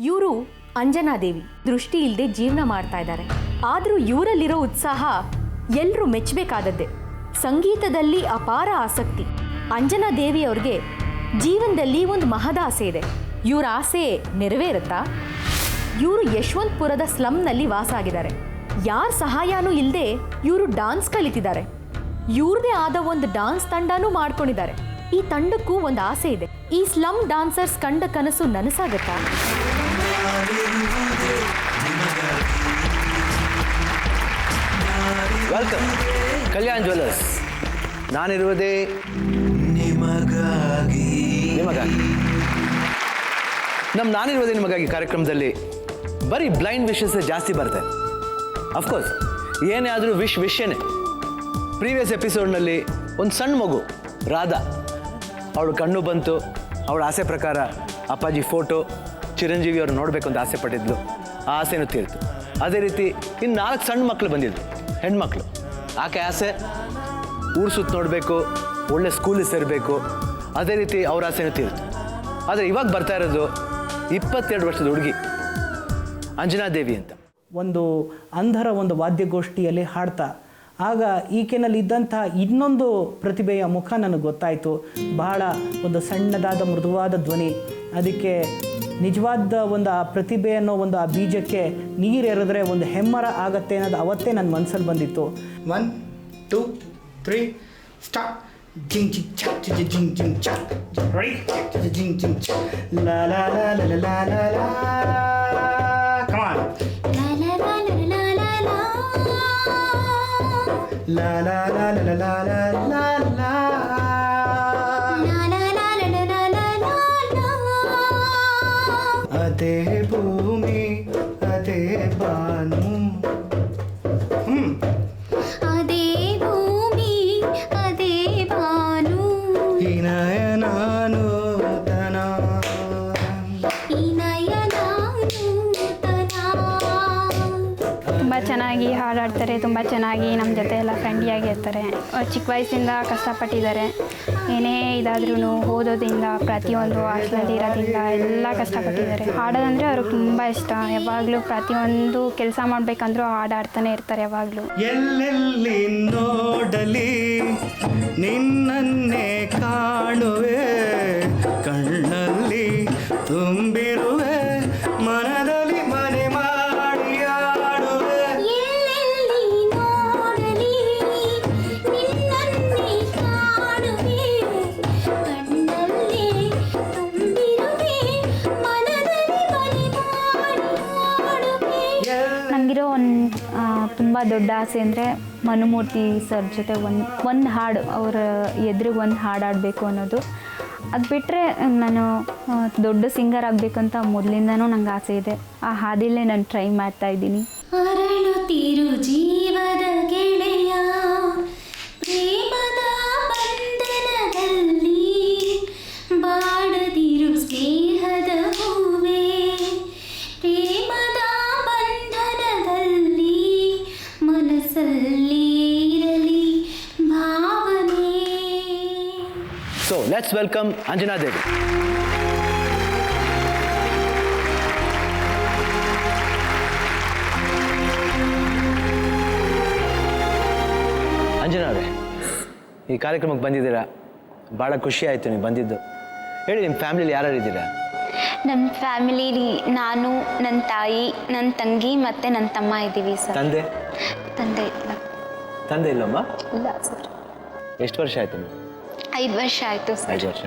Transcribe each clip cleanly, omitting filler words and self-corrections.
ಇವರು ಅಂಜನಾದೇವಿ ದೃಷ್ಟಿ ಇಲ್ಲದೆ ಜೀವನ ಮಾಡ್ತಾ ಇದ್ದಾರೆ. ಆದರೂ ಇವರಲ್ಲಿರೋ ಉತ್ಸಾಹ ಎಲ್ಲರೂ ಮೆಚ್ಚಬೇಕಾದದ್ದೇ. ಸಂಗೀತದಲ್ಲಿ ಅಪಾರ ಆಸಕ್ತಿ. ಅಂಜನಾದೇವಿ ಅವ್ರಿಗೆ ಜೀವನದಲ್ಲಿ ಒಂದು ಮಹದಾಸೆ ಇದೆ. ಇವರ ಆಸೆ ನೆರವೇರುತ್ತಾ? ಇವರು ಯಶವಂತಪುರದ ಸ್ಲಮ್ನಲ್ಲಿ ವಾಸ ಆಗಿದ್ದಾರೆ. ಯಾರ ಸಹಾಯನೂ ಇಲ್ಲದೆ ಇವರು ಡಾನ್ಸ್ ಕಲಿತಿದ್ದಾರೆ. ಇವ್ರದೇ ಆದ ಒಂದು ಡಾನ್ಸ್ ತಂಡನೂ ಮಾಡ್ಕೊಂಡಿದ್ದಾರೆ. ಈ ತಂಡಕ್ಕೂ ಒಂದು ಆಸೆ ಇದೆ. ಈ ಸ್ಲಮ್ ಡಾನ್ಸರ್ಸ್ ಕಂಡ ಕನಸು ನನಸಾಗತ್ತಾ? Welcome Kalyan jewellers. ನಾನಿರುವುದೇ ನಿಮಗಾಗಿ. ನಾನಿರುವುದೇ ನಿಮಗಾಗಿ ಕಾರ್ಯಕ್ರಮದಲ್ಲಿ ಬರೀ ಬ್ಲೈಂಡ್ ವಿಶಸ್ ಜಾಸ್ತಿ ಬರ್ತದೆ. ಅಫ್ಕೋರ್ಸ್ ಏನೇ ಆದರೂ ವಿಷಯನೇ. ಪ್ರೀವಿಯಸ್ ಎಪಿಸೋಡ್ನಲ್ಲಿ ಒಂದು ಸಣ್ಣ ಮಗು ರಾಧಾ, ಅವಳು ಕಣ್ಣು ಬಂತು. ಅವಳ ಆಸೆ ಪ್ರಕಾರ ಅಪ್ಪಾಜಿ ಫೋಟೋ ಚಿರಂಜೀವಿ ಅವ್ರು ನೋಡಬೇಕು ಅಂತ ಆಸೆ ಪಟ್ಟಿದ್ಲು. ಆ ಆಸೆನೂ ತೀರ್ತು. ಅದೇ ರೀತಿ ಇನ್ನು 4 ಸಣ್ಣ ಮಕ್ಕಳು ಬಂದಿದ್ದು, ಹೆಣ್ಮಕ್ಳು. ಆಕೆ ಆಸೆ ಊರು ಸುತ್ತ ನೋಡಬೇಕು, ಒಳ್ಳೆ ಸ್ಕೂಲಿಗೆ ಸೇರಬೇಕು. ಅದೇ ರೀತಿ ಅವ್ರ ಆಸೆನೂ ತೀರ್ತು. ಆದರೆ ಇವಾಗ ಬರ್ತಾ ಇರೋದು 22 ವರ್ಷದ ಹುಡುಗಿ ಅಂಜನಾದೇವಿ ಅಂತ. ಒಂದು ಅಂಧರ ಒಂದು ವಾದ್ಯಗೋಷ್ಠಿಯಲ್ಲಿ ಹಾಡ್ತಾ ಆಗ ಈಕೆನಲ್ಲಿ ಇದ್ದಂಥ ಇನ್ನೊಂದು ಪ್ರತಿಭೆಯ ಮುಖ ನನಗೆ ಗೊತ್ತಾಯಿತು. ಬಹಳ ಒಂದು ಸಣ್ಣದಾದ ಮೃದುವಾದ ಧ್ವನಿ. ಅದಕ್ಕೆ ನಿಜವಾದ ಒಂದು ಆ ಪ್ರತಿಭೆ ಅನ್ನೋ ಒಂದು ಆ ಬೀಜಕ್ಕೆ ನೀರು ಎರೆದ್ರೆ ಒಂದು ಹೆಮ್ಮರ ಆಗತ್ತೆ ಅನ್ನೋದು ಅವತ್ತೇ ನನ್ನ ಮನಸ್ಸಲ್ಲಿ ಬಂದಿತ್ತು. 1 2 3 ಸ್ಟಾರ್ಟ್. ಜಿಂಗ್ ಜಿಂಗ್ ಚಕ್ ಜಿಂಗ್ ಜಿಂಗ್ ಜಿಂಗ್ ಚಕ್. ರೆಡಿ ಜಿಂಗ್ ಜಿಂಗ್ ಚಕ್. ಲಾ ಲಾ ಲಾ ಲಾ ಲಾ ಲಾ ಲಾ. Come on. ಲಾ ಲಾ ಲಾ ಲಾ ಲಾ ಲಾ ಲಾ ಲಾ. ಅದೇ ಭೂಮಿ ಅದೇ ಬಾನು. ಅದೇ ಭೂಮಿ ಅದೇ ಬಾನು. ಈ ನಯನಾನು ತನ. ಈ ನಯನಾನು ತನ. ತುಂಬ ಚೆನ್ನಾಗಿ ಹಾಡಾಡ್ತಾರೆ. ತುಂಬ ಚೆನ್ನಾಗಿ ನಮ್ಮ ಜೊತೆ ಎಲ್ಲ ಫ್ರೆಂಡ್ಲಿಯಾಗಿ ಇರ್ತಾರೆ. ಚಿಕ್ಕ ವಯಸ್ಸಿಂದ ಕಷ್ಟಪಟ್ಟಿದ್ದಾರೆ. ಏನೇ ಇದಾದ್ರೂ ಓದೋದ್ರಿಂದ ಪ್ರತಿಯೊಂದು ಹಾಸ್ಟೆಲಲ್ಲಿ ಇರೋದ್ರಿಂದ ಎಲ್ಲ ಕಷ್ಟಪಟ್ಟಿದ್ದಾರೆ. ಹಾಡೋದಂದರೆ ಅವ್ರಿಗೆ ತುಂಬ ಇಷ್ಟ. ಯಾವಾಗಲೂ ಪ್ರತಿಯೊಂದು ಕೆಲಸ ಮಾಡಬೇಕಂದ್ರೂ ಹಾಡಾಡ್ತಾನೆ ಇರ್ತಾರೆ ಯಾವಾಗಲೂ. ಎಲ್ಲೆಲ್ಲಿ ನೋಡಲಿ ನಿನ್ನನ್ನೇ ಕಾಣುವೆ, ಕಣ್ಣಲ್ಲಿ ತುಂಬಿರುವೆ, ಮನದಲ್ಲಿ ಮನೆ ಮಾಡಿ ಆಡುವೆ. ಎಲ್ಲೆಲ್ಲಿ ನೋಡಲಿ ನಿನ್ನನ್ನೇ ಕಾಣುವೆ, ಕಣ್ಣಲ್ಲಿ ತುಂಬಿರುವೆ, ಮನದಲ್ಲಿ ಮನೆ ಮಾಡಿ ಆಡುವೆ. ನನಗಿರೋ ತುಂಬ ದೊಡ್ಡ ಆಸೆ ಅಂದರೆ ಮನುಮೂರ್ತಿ ಸರ್ ಜೊತೆ ಒಂದು ಹಾಡು ಅವ್ರ ಎದುರಿಗೆ ಒಂದು ಹಾಡಾಡಬೇಕು ಅನ್ನೋದು. ಅದು ಬಿಟ್ಟರೆ ನಾನು ದೊಡ್ಡ ಸಿಂಗರ್ ಆಗಬೇಕಂತ ಮೊದಲಿಂದನೂ ನಂಗೆ ಆಸೆ ಇದೆ. ಆ ಹಾದಿಲೇ ನಾನು ಟ್ರೈ ಮಾಡ್ತಾಯಿದ್ದೀನಿ. ಅರಳುತ್ತಿರು ಜೀವದ ಗೆಳೆಯ, ಪ್ರೇಮದ ಬಂಧನದಲ್ಲಿ ಬಾಡದಿರು ಸ್ನೇಹದ ಹೂವೇ, ಪ್ರೇಮದ ಬಂಧನದಲ್ಲಿ ಮನಸ್ಸಲ್ಲಿ ಇರಲಿ ಭಾವನೆ. So let's welcome Anjanadevi. Anjana ಅವರೇ, ಈ ಕಾರ್ಯಕ್ರಮಕ್ಕೆ ಬಂದಿದ್ದೀರಾ, ಭಾಳ ಖುಷಿ ಆಯಿತು ನೀವು ಬಂದಿದ್ದು. ಹೇಳಿ, ನಿಮ್ಮ ಫ್ಯಾಮಿಲಿಯಲ್ಲಿ ಯಾರ್ಯಾರು ಇದ್ದೀರಾ? ನಮ್ಮ ಫ್ಯಾಮಿಲಿಲಿ ನಾನು, ನನ್ನ ತಾಯಿ, ನನ್ನ ತಂಗಿ ಮತ್ತು ನನ್ನ ತಮ್ಮ ಇದ್ದೀವಿ ಸರ್. ತಂದೆ ಇಲ್ಲ. ತಂದೆ ಇಲ್ಲಮ್ಮ? ಇಲ್ಲ ಸರ್. ಎಷ್ಟು ವರ್ಷ ಆಯಿತು? 5 ವರ್ಷ ಆಯಿತು ಸರ್. 5 ವರ್ಷ.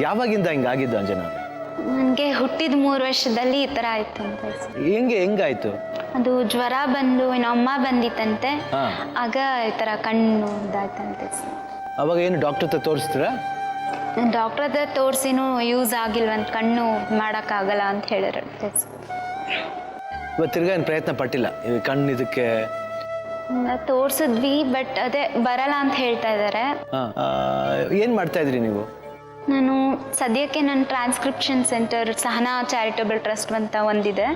ಯಾವಾಗಿಂದ ಹಿಂಗಾಗಿದ್ದು ಅಂಜನಾ ಅವರೇ? ನನಗೆ ಹುಟ್ಟಿದ 3 ವರ್ಷದಲ್ಲಿ ಈ ಥರ ಆಯಿತು ಅಂತ ಸರ್. ಹೆಂಗಾಯಿತು? ಅದು ಜ್ವರ ಬಂದು ಅಮ್ಮ ಬಂದಿತ್ತಂತೆ. ಹಾ. ಆಗ ಈ ಥರ ಕಣ್ಣು ಇದಾಯ್ತಂತೆ ಸರ್. ಅವಾಗ ಏನು ಡಾಕ್ಟರ್ ಹತ್ರ ತೋರಿಸ್ತೀರಾ? ಡಾಕ್ಟರ್ ಹತ್ರ ತೋರಿಸಿನೂ ಯೂಸ್ ಆಗಿಲ್ವಂತ, ಕಣ್ಣು ಮಾಡೋಕ್ಕಾಗಲ್ಲ ಅಂತ ಹೇಳಿರುತ್ತೆ ಸರ್. ಇವತ್ತು ತಿರ್ಗಾ ಏನು ಪ್ರಯತ್ನ ಪಟ್ಟಿಲ್ಲ ಈ ಕಣ್ಣು ಇದಕ್ಕೆ? ತೋರಿಸಿದ್ವಿ, ಬಟ್ ಅದೇ ಬರಲ್ಲ ಅಂತ ಹೇಳ್ತಾ ಇದ್ದಾರೆ. ಏನು ಮಾಡ್ತಾ ಇದ್ರಿ ನೀವು? ನಾನು ಸದ್ಯಕ್ಕೆ ನನ್ನ transcription centre Sahana charitable trust ಅಂತ ಒಂದಿದೆ,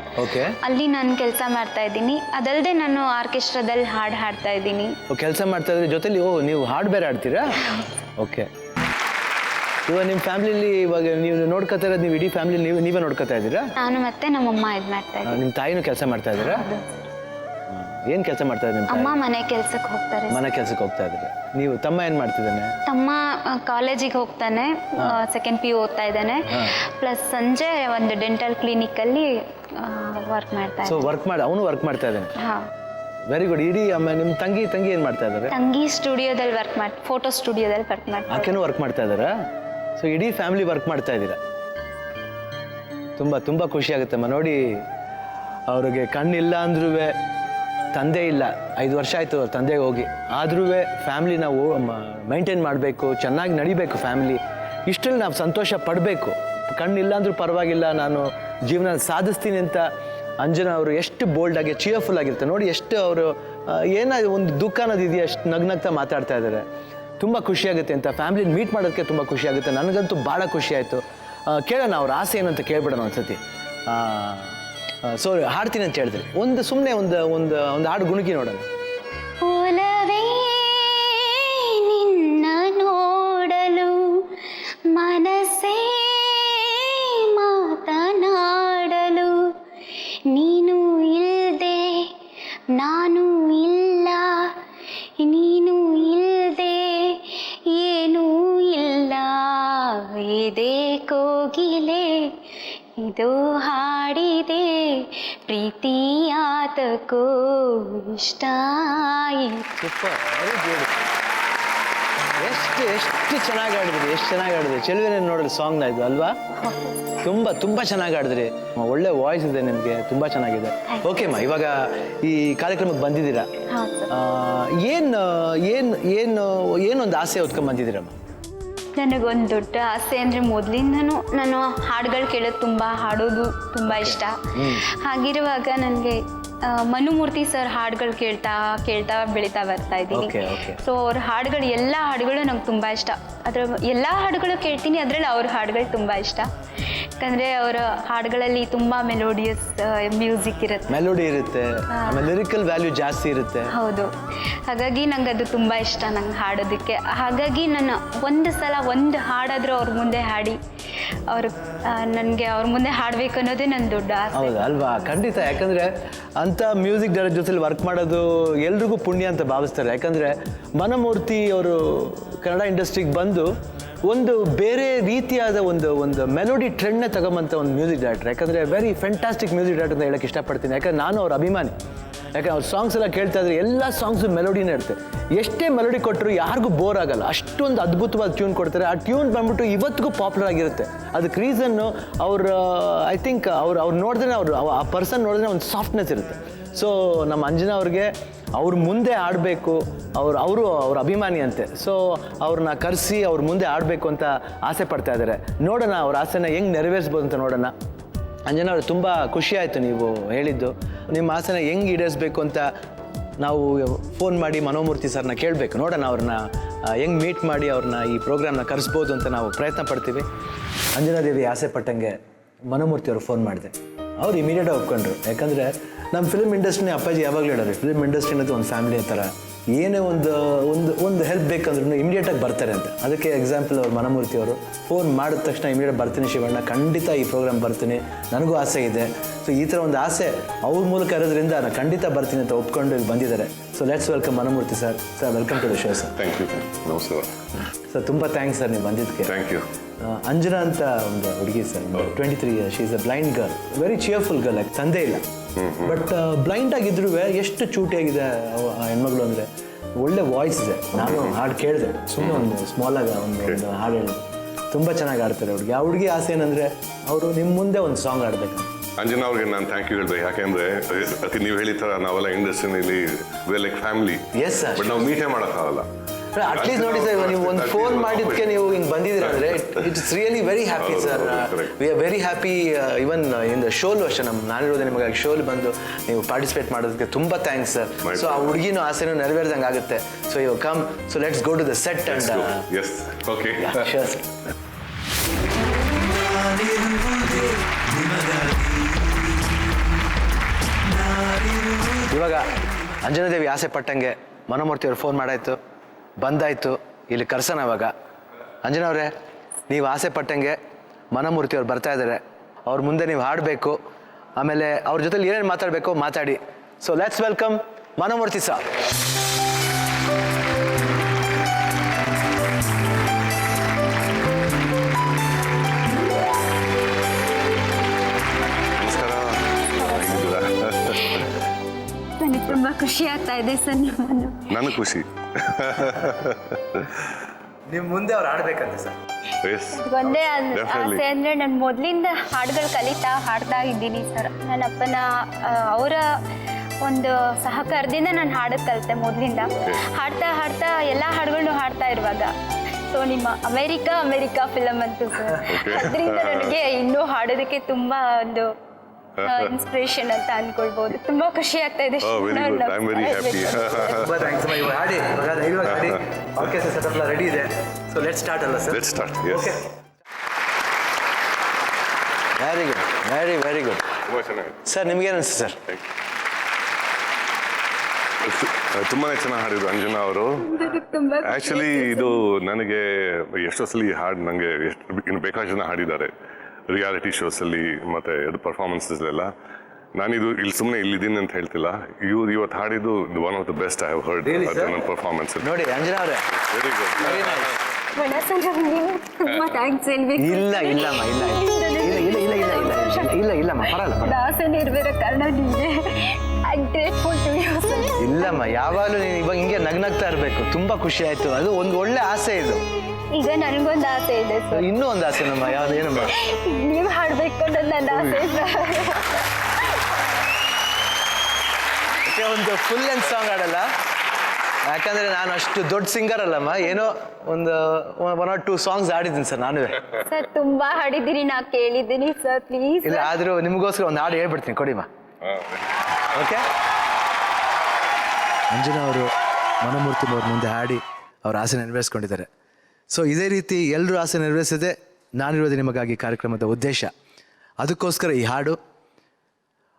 ಅಲ್ಲಿ ನಾನು ಕೆಲಸ ಮಾಡ್ತಾ ಇದ್ದೀನಿ. ಅದಲ್ಲದೆ ನಾನು ಆರ್ಕೆಸ್ಟ್ರಾದಲ್ಲಿ ಹಾಡು ಹಾಡ್ತಾ ಇದ್ದೀನಿ. ಕೆಲಸ ಮಾಡ್ತಾ ಇದ್ರೆ ಜೊತೆಲಿ ನೀವು ಹಾಡು ಬೇರೆ ಹಾಡ್ತೀರಾ? ಓಕೆ. ಇವಾಗ ನಿಮ್ಮ ಫ್ಯಾಮಿಲಿಲಿ ಇವಾಗ ನೀವು ನೋಡ್ಕೊತಾ ಇರೋದು, ನೀವು ಇಡೀ ಫ್ಯಾಮಿಲಿ ನೀವೇ ನೋಡ್ಕೊತಾ ಇದ್ದೀರಾ? ನಾನು ಮತ್ತೆ ನಮ್ಮಮ್ಮ ಇದು ಮಾಡ್ತಾ ಇದ್ದೀನಿ. ನಿಮ್ಮ ತಾಯಿನೂ ಕೆಲಸ ಮಾಡ್ತಾ ಇದ್ದೀರಾ? ಏನು ಕೆಲಸ ಮಾಡ್ತಾ ಇದ್ದಾರೆ ನಿಮ್ಮ ಅಮ್ಮ ಮನೆ ಕೆಲ್ಸಕ್ಕೆ ಹೋಗ್ತಾರೆ. ಮನೆ ಕೆಲಸಕ್ಕೆ ಹೋಗ್ತಾ ಇದ್ದಾರೆ. ನೀವು ತಮ್ಮ ಏನು ಮಾಡ್ತಿದ್ದಾನೆ? ತಮ್ಮ ಕಾಲೇಜಿಗೆ ಹೋಗ್ತಾನೆ, ಸೆಕೆಂಡ್ PU ಓದ್ತಾ ಇದ್ದಾನೆ. ಪ್ಲಸ್ ಸಂಜೆ ಒಂದು ಡೆಂಟಲ್ ಕ್ಲಿನಿಕಲ್ಲಿ ವರ್ಕ್ ಮಾಡ್ತಾ ಸೊ ವರ್ಕ್ ಮಾಡಿ ಅವನು ವರ್ಕ್ ಮಾಡ್ತಾ ಇದ್ದಾನೆ. ಹಾಂ. Very good. ಇಡೀ ನಿಮ್ಮ ತಂಗಿ ಏನು ಮಾಡ್ತಾ ಇದ್ದಾರೆ? ತಂಗಿ ಸ್ಟುಡಿಯೋದಲ್ಲಿ ಫೋಟೋ ಸ್ಟುಡಿಯೋದಲ್ಲಿ ವರ್ಕ್ ಮಾಡ್ತಾರೆ. ಆಕೆನೂ ವರ್ಕ್ ಮಾಡ್ತಾ ಇದ್ದಾರಾ? ಸೊ ಇಡೀ ಫ್ಯಾಮಿಲಿ ವರ್ಕ್ ಮಾಡ್ತಾ ಇದ್ದೀರಾ. ತುಂಬ ತುಂಬ ಖುಷಿ ಆಗುತ್ತಮ್ಮ ನೋಡಿ. ಅವ್ರಿಗೆ ಕಣ್ಣಿಲ್ಲ ಅಂದ್ರೂ ತಂದೆ ಇಲ್ಲ, 5 ವರ್ಷ ಆಯಿತು ತಂದೆಗೆ ಹೋಗಿ, ಆದ್ರೂ ಫ್ಯಾಮಿಲಿ ನಾವು ಮೈಂಟೈನ್ ಮಾಡಬೇಕು, ಚೆನ್ನಾಗಿ ನಡಿಬೇಕು ಫ್ಯಾಮಿಲಿ. ಇಷ್ಟರಲ್ಲಿ ನಾವು ಸಂತೋಷ ಪಡಬೇಕು. ಕಣ್ಣಿಲ್ಲ ಅಂದ್ರೂ ಪರವಾಗಿಲ್ಲ, ನಾನು ಜೀವನ ಸಾಧಿಸ್ತೀನಿ ಅಂತ ಅಂಜನಾ ಅವರು ಎಷ್ಟು ಬೋಲ್ಡಾಗಿ ಚಿಯರ್ಫುಲ್ ಆಗಿರ್ತಾರೆ ನೋಡಿ. ಎಷ್ಟು ಅವರು ಏನಾದ್ರು ಒಂದು ದುಃಖ ಅನ್ನೋದು ಇದೆಯಾ, ಅಷ್ಟು ನಗ್ನಗ್ತಾ ಮಾತಾಡ್ತಾ ಇದ್ದಾರೆ. ತುಂಬ ಖುಷಿಯಾಗುತ್ತೆ ಅಂತ ಫ್ಯಾಮಿಲಿನ ಮೀಟ್ ಮಾಡೋದಕ್ಕೆ ತುಂಬ ಖುಷಿ ಆಗುತ್ತೆ. ನನಗಂತೂ ಭಾಳ ಖುಷಿ ಆಯಿತು. ಕೇಳೋಣ ಅವ್ರ ಆಸೆ ಏನಂತ ಕೇಳ್ಬಿಡೋಣ ಒಂದ್ಸತಿ. ಸೊ ಹಾಡ್ತೀನಿ ಅಂತ ಹೇಳಿದ್ರಿ, ಸುಮ್ಮನೆ ಒಂದು ಹಾಡು ಗುಣಗಿ ನೋಡೋಣ. ಒಲವೇ ನಿನ್ನ ನೋಡಲು ಮನಸ್ಸೇ ಮಾತನಾಡಲು, ನೀನು ಇಲ್ಲದೆ ನಾನು ಇಲ್ಲ, ನೀನು ಇಲ್ಲದೆ ಏನೂ ಇಲ್ಲ, ಎದೆ ಕೋಗಿಲೆ ಇದು ಹಾಡಿದೆ, ಪ್ರೀತಿಯಾತಕೋ ಇಷ್ಟ ಆಯಿತು. Super, very good. ಎಷ್ಟು ಚೆನ್ನಾಗಿ ಆಡಿದ್ರಿ, ಎಷ್ಟು ಚೆನ್ನಾಗಿ ಆಡಿದ್ರಿ. ಚೆಲುವೆನೇ ನೋಡಲು ಸಾಂಗ್ನ ಇದು ಅಲ್ವಾ? ತುಂಬ ಚೆನ್ನಾಗಿ ಆಡಿದ್ರಿ. ಒಳ್ಳೆ ವಾಯ್ಸ್ ಇದೆ ನಿಮಗೆ, ತುಂಬ ಚೆನ್ನಾಗಿದೆ. ಓಕೆಮ್ಮ, ಇವಾಗ ಈ ಕಾರ್ಯಕ್ರಮಕ್ಕೆ ಬಂದಿದ್ದೀರಾ, ಏನೊಂದು ಆಸೆ ಹೊತ್ಕೊಂಡ್ ಬಂದಿದ್ದೀರಮ್ಮ? ನನಗೊಂದು ದೊಡ್ಡ ಆಸೆ ಅಂದರೆ ಮೊದಲಿಂದನೂ ನಾನು ಹಾಡುಗಳು ಕೇಳೋದು ಹಾಡೋದು ತುಂಬ ಇಷ್ಟ. ಹಾಗಿರುವಾಗ ನನಗೆ ಮನುಮೂರ್ತಿ ಸರ್ ಹಾಡುಗಳು ಕೇಳ್ತಾ ಬೆಳೀತಾ ಬರ್ತಾ ಇದ್ದೀನಿ. ಸೊ ಅವ್ರ ಹಾಡುಗಳು ಎಲ್ಲ ಹಾಡುಗಳು ನಂಗೆ ತುಂಬ ಇಷ್ಟ. ಅದರ ಎಲ್ಲ ಹಾಡುಗಳು ಕೇಳ್ತೀನಿ, ಅದರಲ್ಲಿ ಅವ್ರ ಹಾಡುಗಳು ತುಂಬ ಇಷ್ಟ. ಯಾಕಂದರೆ ಅವರ ಹಾಡುಗಳಲ್ಲಿ ತುಂಬ ಮೆಲೋಡಿಯಸ್ ಮ್ಯೂಸಿಕ್ ಇರುತ್ತೆ, ಮೆಲೋಡಿ ಇರುತ್ತೆ, ಆಮೇಲೆ ಲಿರಿಕಲ್ ವ್ಯಾಲ್ಯೂ ಜಾಸ್ತಿ ಇರುತ್ತೆ. ಹೌದು, ಹಾಗಾಗಿ ನಂಗೆ ಅದು ತುಂಬ ಇಷ್ಟ ನಂಗೆ ಹಾಡೋದಕ್ಕೆ. ಹಾಗಾಗಿ ನಾನು ಒಂದು ಸಲ ಒಂದು ಹಾಡಾದರೂ ಅವ್ರ ಮುಂದೆ ಹಾಡಿ ನನಗೆ ಅವ್ರ ಮುಂದೆ ಹಾಡಬೇಕು ಅನ್ನೋದೇ ನನ್ನ ದೊಡ್ಡ ಆಸೆ. ಹೌದು ಅಲ್ವಾ? ಖಂಡಿತ. ಯಾಕಂದರೆ ಅಂಥ ಮ್ಯೂಸಿಕ್ ಡೈರೆಕ್ಟರ್ ಜೊತೆಲಿ ವರ್ಕ್ ಮಾಡೋದು ಎಲ್ರಿಗೂ ಪುಣ್ಯ ಅಂತ ಭಾವಿಸ್ತಾರೆ. ಯಾಕಂದರೆ ಮನಮೂರ್ತಿ ಅವರು ಕನ್ನಡ ಇಂಡಸ್ಟ್ರಿಗೆ ಬಂದು ಒಂದು ಬೇರೆ ರೀತಿಯಾದ ಒಂದು ಮೆಲೋಡಿ ಟ್ರೆಂಡ್ನೇ ತಗೊಂಬಂತ ಒಂದು ಮ್ಯೂಸಿಕ್ ಡೈರೆಕ್ಟರ್. ಯಾಕಂದರೆ ವೆರಿ ಫ್ಯಾಂಟಾಸ್ಟಿಕ್ ಮ್ಯೂಸಿಕ್ ಡೈರೆಕ್ಟರ್ ಅಂತ ಹೇಳೋಕ್ಕೆ ಇಷ್ಟಪಡ್ತೀನಿ. ಯಾಕಂದ್ರೆ ನಾನು ಅವ್ರ ಅಭಿಮಾನಿ. ಯಾಕಂದ್ರೆ ಅವ್ರ ಸಾಂಗ್ಸ್ ಎಲ್ಲ ಕೇಳ್ತಾ ಇದ್ರೆ ಎಲ್ಲ ಸಾಂಗ್ಸು ಮೆಲೋಡಿನೇ ಇರುತ್ತೆ. ಎಷ್ಟೇ ಮೆಲೋಡಿ ಕೊಟ್ಟರು ಯಾರಿಗೂ ಬೋರ್ ಆಗಲ್ಲ, ಅಷ್ಟೊಂದು ಅದ್ಭುತವಾದ ಟ್ಯೂನ್ ಕೊಡ್ತಾರೆ. ಆ ಟ್ಯೂನ್ ಬಂದ್ಬಿಟ್ಟು ಇವತ್ತಿಗೂ ಪಾಪ್ಯುಲರ್ ಆಗಿರುತ್ತೆ. ಅದಕ್ಕೆ ರೀಸನ್ನು ಅವ್ರ ಐ ಥಿಂಕ್ ಅವ್ರು ನೋಡಿದ್ರೆ ಆ ಪರ್ಸನ್ ನೋಡಿದ್ರೆ ಒಂದು ಸಾಫ್ಟ್ನೆಸ್ ಇರುತ್ತೆ. ಸೊ ನಮ್ಮ ಅಂಜನಾ ಅವ್ರಿಗೆ ಅವ್ರ ಮುಂದೆ ಆಡಬೇಕು, ಅವರು ಅವ್ರ ಅಭಿಮಾನಿ ಅಂತೆ. ಸೊ ಅವ್ರನ್ನ ಕರೆಸಿ ಅವ್ರ ಮುಂದೆ ಆಡಬೇಕು ಅಂತ ಆಸೆ ಪಡ್ತಾ ಇದ್ದಾರೆ. ನೋಡೋಣ ಅವ್ರ ಆಸೆನ ಹೆಂಗೆ ನೆರವೇರಿಸ್ಬೋದು ಅಂತ ನೋಡೋಣ. ಅಂಜನಾ ಅವ್ರು ತುಂಬ ಖುಷಿ ಆಯಿತು ನೀವು ಹೇಳಿದ್ದು. ನಿಮ್ಮ ಆಸೆನ ಹೆಂಗೆ ಈಡೇರಿಸ್ಬೇಕು ಅಂತ ನಾವು ಫೋನ್ ಮಾಡಿ ಮನೋಮೂರ್ತಿ ಸರ್ನ ಕೇಳಬೇಕು. ನೋಡೋಣ ಅವ್ರನ್ನ ಹೆಂಗೆ ಮೀಟ್ ಮಾಡಿ ಅವ್ರನ್ನ ಈ ಪ್ರೋಗ್ರಾಮ್ನ ಕರೆಸ್ಬೋದು ಅಂತ ನಾವು ಪ್ರಯತ್ನ ಪಡ್ತೀವಿ. ಅಂಜನಾ ದೇವಿ ಆಸೆ ಪಟ್ಟಂಗೆ ಮನೋಮೂರ್ತಿ ಅವ್ರು ಫೋನ್ ಮಾಡಿದೆ. ಅವ್ರು ಇಮಿಡಿಯೇಟಾಗಿ ಒಪ್ಕೊಂಡ್ರು. ಯಾಕಂದರೆ ನಮ್ಮ ಫಿಲ್ಮ್ ಇಂಡಸ್ಟ್ರಿನೇ ಅಪ್ಪಾಜಿ ಯಾವಾಗಲೂ ಹೇಳೋರು, ಫಿಲ್ಮ್ ಇಂಡಸ್ಟ್ರಿ ಅನ್ನೋದು ಒಂದು ಫ್ಯಾಮಿಲಿ ಥರ. ಏನೇ ಒಂದು ಹೆಲ್ಪ್ ಬೇಕಂದ್ರೂ ಇಮಿಡಿಯೇಟಾಗಿ ಬರ್ತಾರೆ ಅಂತ. ಅದಕ್ಕೆ ಎಕ್ಸಾಂಪಲ್ ಅವ್ರು ಮನಮೂರ್ತಿ ಅವರು ಫೋನ್ ಮಾಡಿದ ತಕ್ಷಣ ಇಮಿಡಿಯೇಟ್ ಬರ್ತೀನಿ ಶಿವಣ್ಣ, ಖಂಡಿತ ಈ ಪ್ರೋಗ್ರಾಮ್ ಬರ್ತೀನಿ, ನನಗೂ ಆಸೆ ಇದೆ. ಸೊ ಈ ಥರ ಒಂದು ಆಸೆ ಅವ್ರ ಮೂಲಕ ಇರೋದ್ರಿಂದ ನಾನು ಖಂಡಿತ ಬರ್ತೀನಿ ಅಂತ ಒಪ್ಕೊಂಡು ಇಲ್ಲಿ ಬಂದಿದ್ದಾರೆ. So let's welcome Manamurthy sir. Sir welcome to the show sir. Thank you. ನಮಸ್ಕಾರ ಸರ್. ತುಂಬ ಥ್ಯಾಂಕ್ಸ್ ಸರ್ ನೀವು ಬಂದಿದ್ದಕ್ಕೆ. Thank you. ಅಂಜನಾ ಅಂತ ಒಂದು ಹುಡುಗಿ sir, 23 years. She is a blind girl, very cheerful girl. ಯಾಕೆ ತಂದೆ ಇಲ್ಲ, ಬಟ್ ಬ್ಲೈಂಡ್ ಆಗಿದ್ರು ಎಷ್ಟು ಚೂಟಿಯಾಗಿದೆ ಆ ಹೆಣ್ಮಗಳು ಅಂದರೆ. ಒಳ್ಳೆ ವಾಯ್ಸ್ ಇದೆ. ನಾನು ಹಾಡು ಕೇಳಿದೆ, ಸುಮ್ಮನೆ ಒಂದು ಸ್ಮಾಲ್ ಆಗಿ ಒಂದು ಹಾಡು ಹೇಳಿದೆ. ತುಂಬ ಚೆನ್ನಾಗಿ ಆಡ್ತಾರೆ ಹುಡುಗಿ. ಆ ಹುಡುಗಿ ಆಸೆ ಏನಂದರೆ ಅವರು ನಿಮ್ಮ ಮುಂದೆ ಒಂದು ಸಾಂಗ್ ಆಡಬೇಕು. ಅಂಜನಾ ಅವ್ರಿಗೆ ನಾನು ಥ್ಯಾಂಕ್ ಯು ಹೇಳ್ಬೇಕು. ಯಾಕೆಂದ್ರೆ ನೀವು ಹೇಳಿದ ಥರ ನಾವೆಲ್ಲ ಇಂಡಸ್ಟ್ರಿನಲ್ಲಿ like family. Yes sir. But ನಾವು ಮೀಟೇ ಮಾಡೋಕ್ಕಾಗಲ್ಲ. ಅಟ್ಲೀಸ್ಟ್ ನೋಡಿ ಸರ್, ನೀವು ಒಂದು ಫೋನ್ ಮಾಡಿದ್ದಕ್ಕೆ ನೀವು ಹಿಂಗೆ ಬಂದಿದ್ದೀರ ಅಂದರೆ it's really very happy sir. We are very happy. Even in the ಶೋಲು ಅಷ್ಟೇ, ನಾನಿರೋದು ನಿಮಗಾಗಿ ಶೋಲ್ ಬಂದು ನೀವು ಪಾರ್ಟಿಸಿಪೇಟ್ ಮಾಡೋದಕ್ಕೆ ತುಂಬ ಥ್ಯಾಂಕ್ಸ್ ಸರ್. ಸೊ ಆ ಹುಡುಗಿನೂ ಆಸೆನೂ ನೆರವೇರ್ದಂಗೆ ಆಗುತ್ತೆ. So you come, so let's go to the set and yes okay sure sir. ಇವಾಗ ಅಂಜನಾ ದೇವಿ ಆಸೆ ಪಟ್ಟಂಗೆ ಮನೋಮೂರ್ತಿ ಅವ್ರು ಫೋನ್ ಮಾಡಾಯ್ತು, ಬಂದಾಯ್ತು, ಇಲ್ಲಿ ಕರ್ಸೋಣ. ಇವಾಗ ಅಂಜನಾ ಅವರೇ ನೀವು ಆಸೆ ಪಟ್ಟಂಗೆ ಮನಮೂರ್ತಿ ಅವ್ರು ಬರ್ತಾ ಇದ್ದಾರೆ. ಅವ್ರ ಮುಂದೆ ನೀವು ಹಾಡಬೇಕು, ಆಮೇಲೆ ಅವ್ರ ಜೊತೆಲಿ ಏನೇನು ಮಾತಾಡಬೇಕು ಮಾತಾಡಿ. So let's welcome Manamurthy sir. ನನಗೆ ತುಂಬ ಖುಷಿ ಆಗ್ತಾ ಇದೆ ಸರ್ ನಿಮ್ಮನ್ನು. ನನಗೆ ಖುಷಿ. ನಿಮ್ಮ ಮುಂದೆ ಅವ್ರು ಹಾಡ್ಬೇಕಂತೆ ಸರ್. ಒಂದೇ ಆಸೆ ಅಂದರೆ ನಾನು ಮೊದಲಿಂದ ಹಾಡುಗಳು ಹಾಡ್ತಾ ಇದ್ದೀನಿ ಸರ್. ನನ್ನ ಅಪ್ಪನ ಅವರ ಒಂದು ಸಹಕಾರದಿಂದ ನಾನು ಹಾಡೋದು ಕಲಿತೆ ಮೊದಲಿಂದ. ಹಾಡ್ತಾ ಎಲ್ಲ ಹಾಡುಗಳನ್ನು ಹಾಡ್ತಾ ಇರುವಾಗ ಸೊ ನಿಮ್ಮ ಅಮೆರಿಕಾ ಫಿಲಮ್ ಅಂತು ಸರ್. ಅದರಿಂದ ನನಗೆ ಇನ್ನೂ ಹಾಡೋದಕ್ಕೆ ತುಂಬ ಒಂದು ಇನ್ಸ್ಪಿರೇಷನ್ ಅಂತ ಅನ್ಕೊಳ್ಬಹುದು. ತುಂಬಾ ಖುಷಿ ಆಗ್ತಾ ಇದೆ. ರೆಡಿ ಇದೆ. ಸೊ ಲೆಟ್ಸ್ ಸ್ಟಾರ್ಟ್ ಅಲ್ಲ sir? Let's start. Okay, very good, very good. ತುಂಬ ಚೆನ್ನಾಗಿದೆ ಸರ್. ನಿಮ್ಗೇನು ಅನಿಸ್ತು ಸರ್? ತುಂಬಾ ಚೆನ್ನಾಗಿ ಹಾಡಿದ್ರು ಅಂಜನಾ ಅವರು. ಆ್ಯಕ್ಚುಲಿ ಇದು ನನಗೆ ಎಷ್ಟೋ ಸಲ ಈ ಹಾಡು ನನಗೆ ಇನ್ನು ಬೇಕಾದಷ್ಟು ಜನ ಹಾಡಿದ್ದಾರೆ ರಿಯಾಲಿಟಿ ಶೋಸಲ್ಲಿ ಮತ್ತು ಅದು ಪರ್ಫಾರ್ಮೆನ್ಸಸ್ಲೆಲ್ಲ. ನಾನಿದು ಇಲ್ಲಿ ಸುಮ್ಮನೆ ಇಲ್ಲಿದ್ದೀನಿ ಅಂತ ಹೇಳ್ತಿಲ್ಲ. ಇವತ್ತು ಹಾಡಿದ್ದು one of the best I have heard ನನ್ನ ಪರ್ಫಾರ್ಮೆನ್ಸ್. ನೋಡಿ ಅಂಜನಾ ಅವರೇ, ವೆರಿ ಗುಡ್. ತುಂಬಾ ಥ್ಯಾಂಕ್ಸ್ ಹೇಳ್ಬೇಕು. ಇಲ್ಲಮ್ಮ ಪರವಾಗಿಲ್ಲ. ಆಸೆ ನೆರವೇರೋ ಕಾರಣ ನೀವೇ. ಇಲ್ಲಮ್ಮ, ಯಾವಾಗಲೂ ನೀನು ಇವಾಗ ಹಿಂಗೆ ನಗ್ನಗ್ತಾ ಇರಬೇಕು. ತುಂಬಾ ಖುಷಿ ಆಯ್ತು. ಅದು ಒಂದು ಒಳ್ಳೆ ಆಸೆ ಇದು. ಈಗ ನನಗೊಂದು ಆಸೆ ಇದೆ ಸರ್. ಇನ್ನೂ ಒಂದು ಆಸೆ ನಮ್ಮ. ಏನಮ್ಮ? ನೀವು ಹಾಡ್ಬೇಕು ಅನ್ನೋದು ನನ್ನ ಆಸೆ ಸರ್. ಒಂದು ಫುಲ್ ಲೆಂತ್ ಸಾಂಗ್ ಹಾಡಲ್ಲ, ಯಾಕಂದ್ರೆ ನಾನು ಅಷ್ಟು ದೊಡ್ಡ ಸಿಂಗರ್ ಅಲ್ಲಮ್ಮ. ಏನೋ ಒಂದು 1 or 2 ಸಾಂಗ್ಸ್ ಹಾಡಿದ್ದೀನಿ ಸರ್ ನಾನು. ಸರ್ ತುಂಬಾ ಹಾಡಿದ್ದೀರಿ, ನಾ ಕೇಳಿದ್ದೀನಿ ಸರ್. ಪ್ಲೀಸ್. ಇಲ್ಲ, ಆದ್ರೂ ನಿಮಗೋಸ್ಕರ ಒಂದು ಹಾಡು ಹೇಳ್ಬಿಡ್ತೀನಿ, ಕೊಡಿಮ್ಮ. ಓಕೆ. ಅಂಜನಾ ಅವರು ಮನಮೂರ್ತಿ ಅವ್ರ ಮುಂದೆ ಹಾಡಿ ಅವ್ರ ಆಸೆ ನೆರವೇರಿಸ್ಕೊಂಡಿದ್ದಾರೆ. ಸೊ ಇದೇ ರೀತಿ ಎಲ್ಲರೂ ಆಸೆ ನೆರವೇರಿಸದೆ ನಾನಿರೋದು ನಿಮಗಾಗಿ ಕಾರ್ಯಕ್ರಮದ ಉದ್ದೇಶ. ಅದಕ್ಕೋಸ್ಕರ ಈ ಹಾಡು.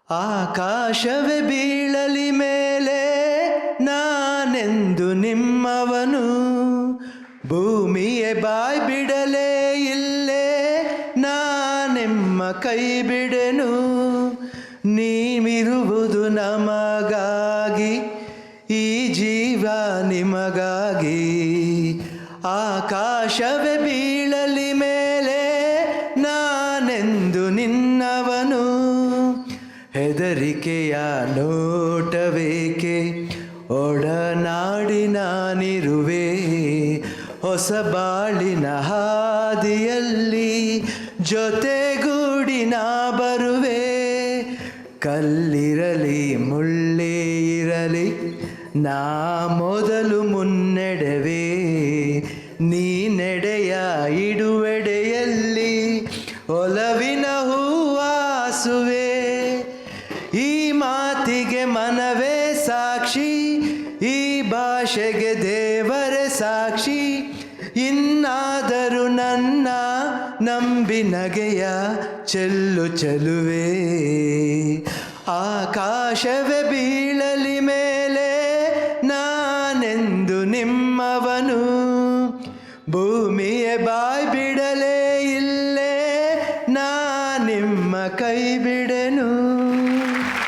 ಆಕಾಶವೇ ಬೀಳಲಿ ಮೇಲೆ ನಾನೆಂದು ನಿಮ್ಮವನು, ಭೂಮಿಯೇ ಬಾಯ್ ಬಿಡಲೇ ಇಲ್ಲೇ ನಾನೆಮ್ಮ ಕೈ ಬಿಡೆನು, ನೀವಿರುವುದು ನಮಗಾಗಿ, ಈ ಜೀವ ನಿಮಗಾಗಿ. ಆಕಾಶವೇ ಬೀಳಲಿ ಮೇಲೆ ನಾನೆಂದು ನಿನ್ನವನು, ಹೆದರಿಕೆಯ ನೋಟವೇಕೆ ಒಡನಾಡಿ ನಾನಿರುವೆ, ಹೊಸ ಬಾಳಿನ ಹಾದಿಯಲ್ಲಿ ಜೊತೆಗೂಡಿ ನಾ ಬರುವೆ. ಕಲ್ಲಿರಲಿ ಮುಳ್ಳೇ ಇರಲಿ ನಾ ಮೊದಲು ಮುನ್ನಡೆವೆ, ನೀ ನಡೆಯ ಇಡುವೆಡೆಯಲ್ಲಿ ಒಲವಿನ ಹೂವಾಸುವೆ. ಈ ಮಾತಿಗೆ ಮನವೇ ಸಾಕ್ಷಿ, ಈ ಭಾಷೆಗೆ ದೇವರೇ ಸಾಕ್ಷಿ, ಇನ್ನಾದರೂ ನನ್ನ ನಂಬಿ ನಗೆಯ ಚೆಲುವೆ. ಆಕಾಶವೇ ಬೀಳಲಿ ಮೇಲೆ ನಾನೆಂದು ನಿಮ್ಮವನು, ಭೂಮಿಯೇ ಬಾಯ್ ಬಿಡಲೇ ಇಲ್ಲೇ ನಾ ನಿಮ್ಮ ಕೈ ಬಿಡೆನು.